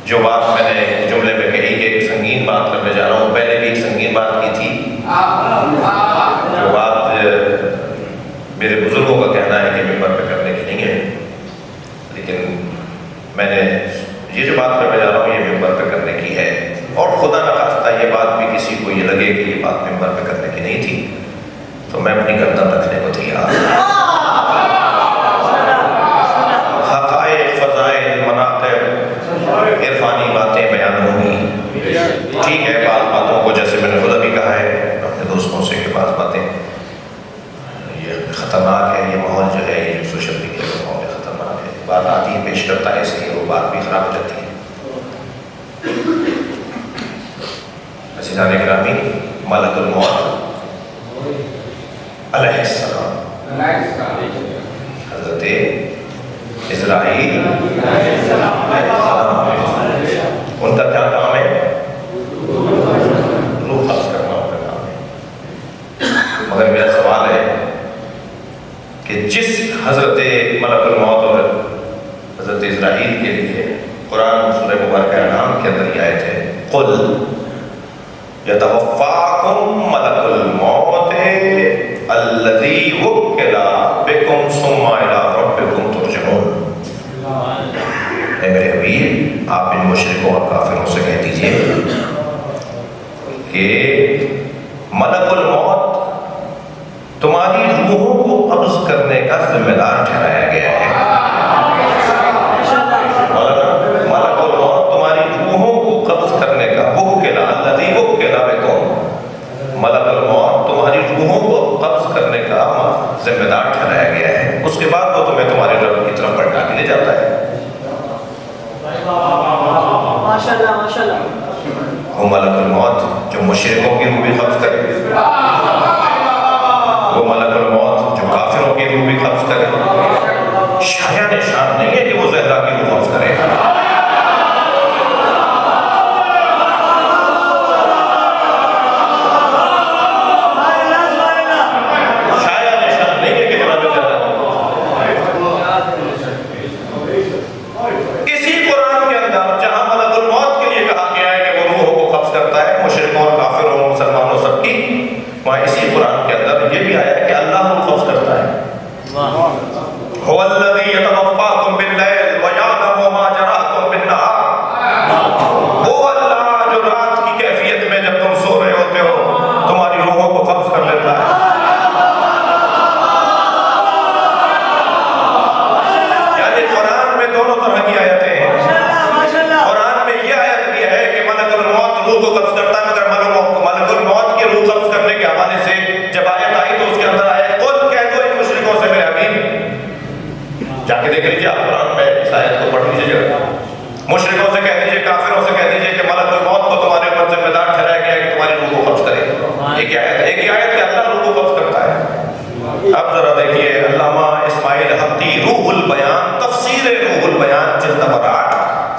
جو بات میں نے جملے میں کہی کہ ایک سنگین بات کرنے جا رہا ہوں، پہلے بھی ایک سنگین بات کی تھی، جو بات میرے بزرگوں کا کہنا ہے کہ ممبر پہ کرنے کی نہیں ہے، لیکن میں نے یہ جو بات کرنے جا رہا ہوں یہ ممبر پہ کرنے کی ہے، اور خدا نخواستہ یہ بات بھی کسی کو یہ لگے کہ یہ بات ممبر پہ کرنے کی نہیں تھی تو میں اپنی گردن رکھنے کو تیار ہوں۔ حقائق، فضائل، مناقب، عرفانی باتیں بیان ہوں گی، ٹھیک ہے، بعض باتوں کو جیسے میں نے خود ابھی کہا ہے اپنے دوستوں سے کہ بعض باتیں یہ خطرناک ہے، یہ ماحول جو ہے یہ سوشل میڈیا کا ماحول خطرناک ہے، بات آتی ہے پیش کرتا ہے اس لیے وہ بات بھی خراب ہو جاتی ہے۔ عزیزان گرامی، ملک الموت علیہ السلام، حضرت اسرائیل علیہ السلام، ان کا کیا کام ہے؟ روح قبض کرنا ان کا کام ہے۔ مگر میرا سوال ہے کہ جس حضرت ملک الموت اور حضرت اسرائیل کے لیے قرآن سورہ مبارکہ انعام کے اندر یہ آیت ہے، قل یتوفاکم ملک الموت الذی وکل بکم ثم الی ربکم ترجعون۔ اے میرے حبیب، آپ ان مشرکوں اور کافروں سے کہہ دیجئے کہ ملک الموت تمہاری روحوں کو قبض کرنے کا ذمہ دار ٹھہرایا گیا ہے۔ ملک الموت تمہاری روحوں کو قبض کرنے کا وکل الذی وکل بکم، ملک الموت تمہاری روحوں کو قبض کرنے کا ذمہ دار ٹھہرایا گیا ہے، اس کے بعد وہ تمہیں تمہارے رب کی طرف پلٹا کے لے جاتا ہے۔ وہ ملک الموت جو مشرکوں کی روح بھی قبض کرے، وہ ملک الموت جو کافروں کی روح بھی قبض کرے، شاید نشان نہیں ہے کہ وہ زہرا کی روح قبض کرے،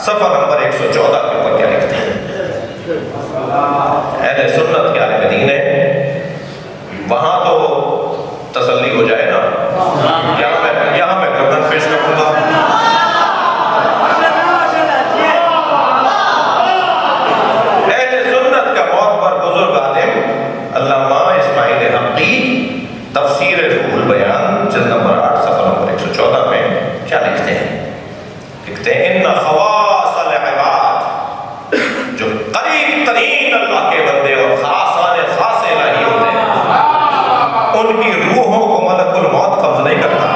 صفحہ نمبر 114 کے اوپر کیا لکھتے ہیں؟ اہل سنت کے عالم دین ہے، وہاں تو تسلی ہو جائے نا، یہاں میں گردن پیش کروں گا۔ اہل سنت کا موت پر بزرگ عالم علامہ اسماعیل حقی تفسیر روح البیان جلد نمبر 8 صفحہ نمبر 114 میں کیا لکھتے ہیں؟ لکھتے ہیں ان خواص العباد، جو قریب ترین اللہ کے بندے اور خاص الہی ہوتے ہیں، ان کی روحوں کو ملک الموت قبض نہیں کرتا۔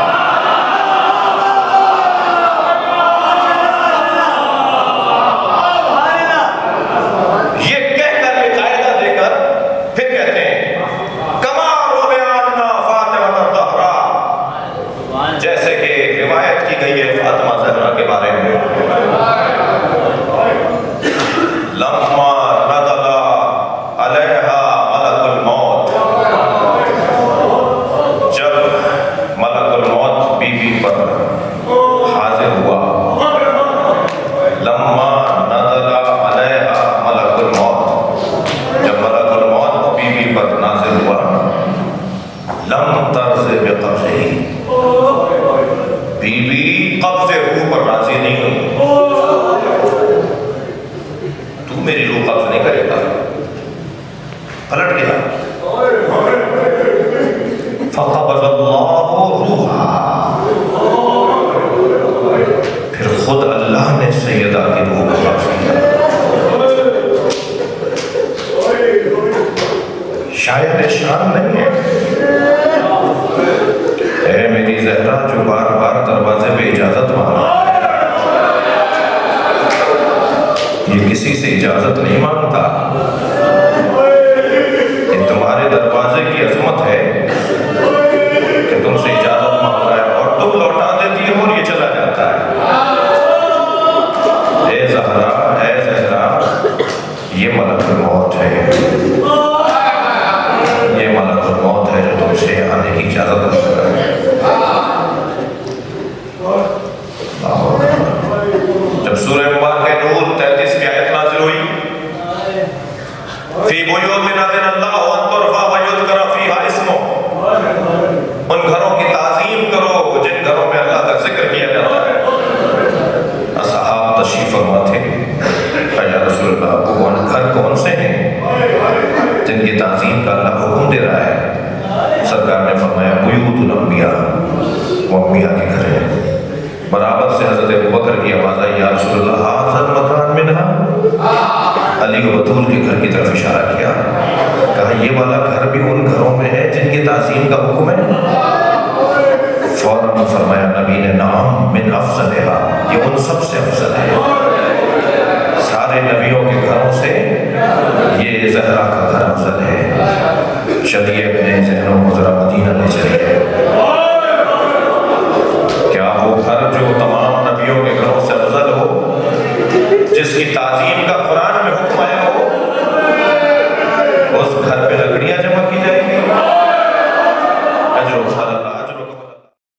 یہ کہہ کر یہ قاعدہ دے کر پھر کہتے ہیں کما رویانہ فاطمہ الزہرا، جیسے کہ روایت کی گئی ہے فاطمہ زہرا کے بارے میں، لما نزل علیہا ملک الموت، جب ملک الموت بی بی پر حاضر ہوا، لما نزل علیہا ملک الموت، جب ملک الموت بی بی پر نازل ہوا، لم ترض بقبضہ، بی بی قبض روح پر راضی نہیں یہ کسی سے اجازت نہیں مانگتا، یہ تمہارے دروازے کی عظمت ہے کہ تم سے اجازت مانگ رہا ہے اور تم لوٹا دیتی ہو اور یہ چلا جاتا ہے۔ اے زہرا، اے زہرا، یہ ملک الموت ہے، یہ ملک الموت ہے جو تم سے آنے کی اجازت مانگ رہا ہے۔ جب سورہ مبارکہ نور 33 آیت نازل ہوئی، فی بیوت اذن اللہ ان ترفع ویذکر فیہا اسمہ، ان گھروں کی تعظیم کرو جن گھروں میں اللہ کا ذکر کیا جاتا ہے۔ اصحاب تشریف فرما تھے، یا رسول اللہ وہ گھر کون سے ہیں جن کی تعظیم کا اللہ حکم دے رہا ہے؟ سرکار نے فرمایا بیوت الانبیاء، وہ انبیاء کے گھر ہیں۔ برابر سے حضرت ابوبکر کی آواز آئی، یا رسول اللہ ھذا المکان منہا، علی و بطول کے گھر کی طرف اشارہ کیا، کہا یہ والا گھر بھی ان گھروں میں ہے جن کی تعظیم کا حکم ہے؟ فوراً فرمایا نبی نے، نعم من افضلہا، یہ ان سب سے افضل ہے، سارے نبیوں کے گھروں سے یہ زہرا کا گھر افضل ہے۔ چلیے اپنے ذہنوں کو ذرا مدینہ لے چلیے، کیا وہ گھر جو تمام نبیوں کے گھروں سے افضل ہو، جس کی تعظیم کا قرآن میں حکم آیا ہو، اس گھر پہ لکڑی